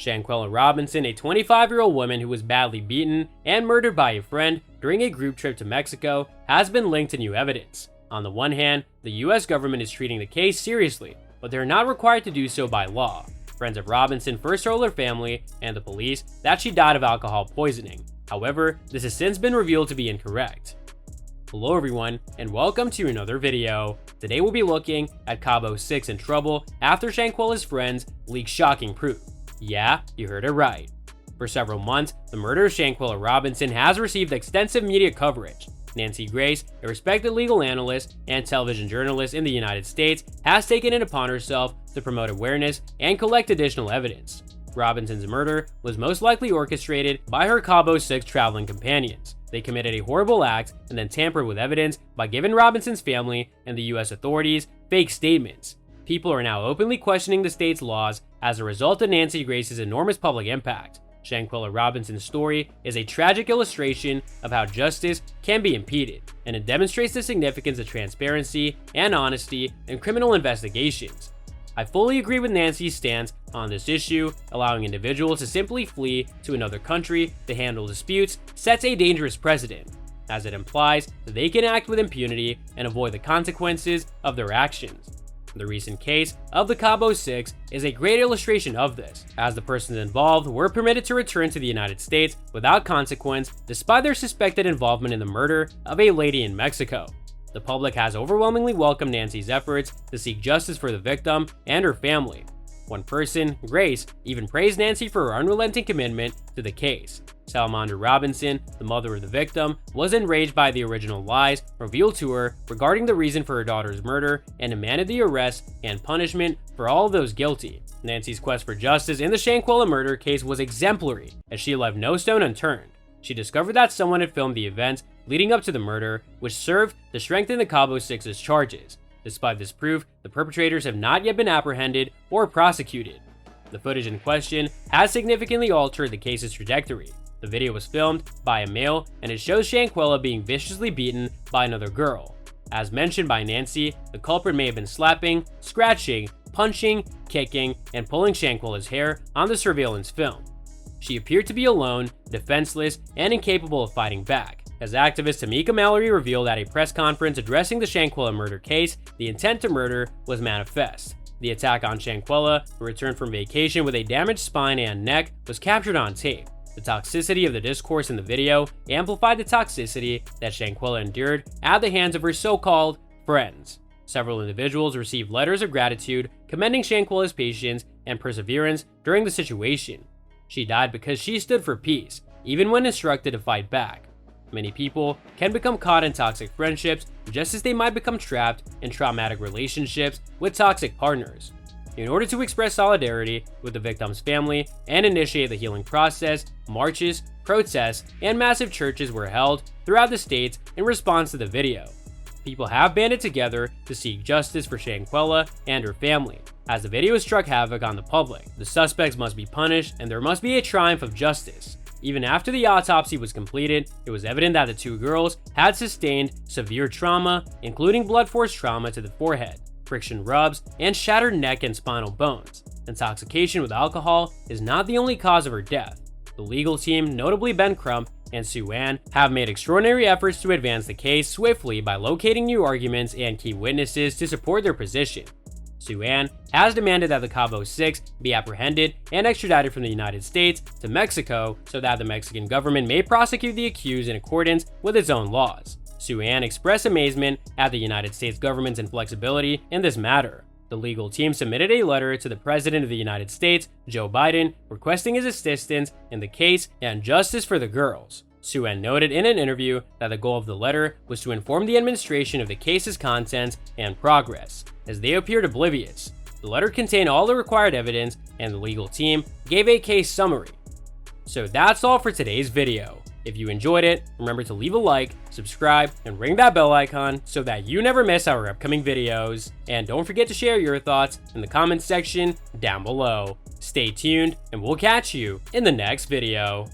Shanquella Robinson, a 25-year-old woman who was badly beaten and murdered by a friend during a group trip to Mexico, has been linked to new evidence. On the one hand, the US government is treating the case seriously, but they're not required to do so by law. Friends of Robinson first told her family and the police that she died of alcohol poisoning. However, this has since been revealed to be incorrect. Hello everyone, and welcome to another video. Today we'll be looking at Cabo 6 in trouble after Shanquella's friends leak shocking proof. Yeah, you heard it right. For several months, the murder of Shanquella Robinson has received extensive media coverage. Nancy Grace, a respected legal analyst and television journalist in the United States, has taken it upon herself to promote awareness and collect additional evidence. Robinson's murder was most likely orchestrated by her Cabo 6 traveling companions. They committed a horrible act and then tampered with evidence by giving Robinson's family and the US authorities fake statements. People are now openly questioning the state's laws as a result of Nancy Grace's enormous public impact. Shanquella Robinson's story is a tragic illustration of how justice can be impeded, and it demonstrates the significance of transparency and honesty in criminal investigations. I fully agree with Nancy's stance on this issue. Allowing individuals to simply flee to another country to handle disputes sets a dangerous precedent, as it implies that they can act with impunity and avoid the consequences of their actions. The recent case of the Cabo 6 is a great illustration of this, as the persons involved were permitted to return to the United States without consequence despite their suspected involvement in the murder of a lady in Mexico. The public has overwhelmingly welcomed Nancy's efforts to seek justice for the victim and her family. One person, Grace, even praised Nancy for her unrelenting commitment to the case. Salamander Robinson, the mother of the victim, was enraged by the original lies revealed to her regarding the reason for her daughter's murder and demanded the arrest and punishment for all of those guilty. Nancy's quest for justice in the Shanquella murder case was exemplary, as she left no stone unturned. She discovered that someone had filmed the events leading up to the murder, which served to strengthen the Cabo 6's charges. Despite this proof, the perpetrators have not yet been apprehended or prosecuted. The footage in question has significantly altered the case's trajectory. The video was filmed by a male, and it shows Shanquella being viciously beaten by another girl. As mentioned by Nancy, the culprit may have been slapping, scratching, punching, kicking, and pulling Shanquella's hair on the surveillance film. She appeared to be alone, defenseless, and incapable of fighting back. As activist Tamika Mallory revealed at a press conference addressing the Shanquella murder case, the intent to murder was manifest. The attack on Shanquella, who returned from vacation with a damaged spine and neck, was captured on tape. The toxicity of the discourse in the video amplified the toxicity that Shanquella endured at the hands of her so-called friends. Several individuals received letters of gratitude commending Shanquella's patience and perseverance during the situation. She died because she stood for peace, even when instructed to fight back. Many people can become caught in toxic friendships just as they might become trapped in traumatic relationships with toxic partners. In order to express solidarity with the victim's family and initiate the healing process, marches, protests, and massive churches were held throughout the states in response to the video. People have banded together to seek justice for Shanquella and her family. As the video struck havoc on the public, the suspects must be punished and there must be a triumph of justice. Even after the autopsy was completed, it was evident that the two girls had sustained severe trauma, including blunt force trauma to the forehead, friction rubs, and shattered neck and spinal bones. Intoxication with alcohol is not the only cause of her death. The legal team, notably Ben Crump and Sue Ann, have made extraordinary efforts to advance the case swiftly by locating new arguments and key witnesses to support their position. Sue Ann has demanded that the Cabo 6 be apprehended and extradited from the United States to Mexico so that the Mexican government may prosecute the accused in accordance with its own laws. Sue Ann expressed amazement at the United States government's inflexibility in this matter. The legal team submitted a letter to the President of the United States, Joe Biden, requesting his assistance in the case and justice for the girls. Sue Ann noted in an interview that the goal of the letter was to inform the administration of the case's contents and progress, as they appeared oblivious. The letter contained all the required evidence, and the legal team gave a case summary. So that's all for today's video. If you enjoyed it, remember to leave a like, subscribe, and ring that bell icon so that you never miss our upcoming videos. And don't forget to share your thoughts in the comments section down below. Stay tuned, and we'll catch you in the next video.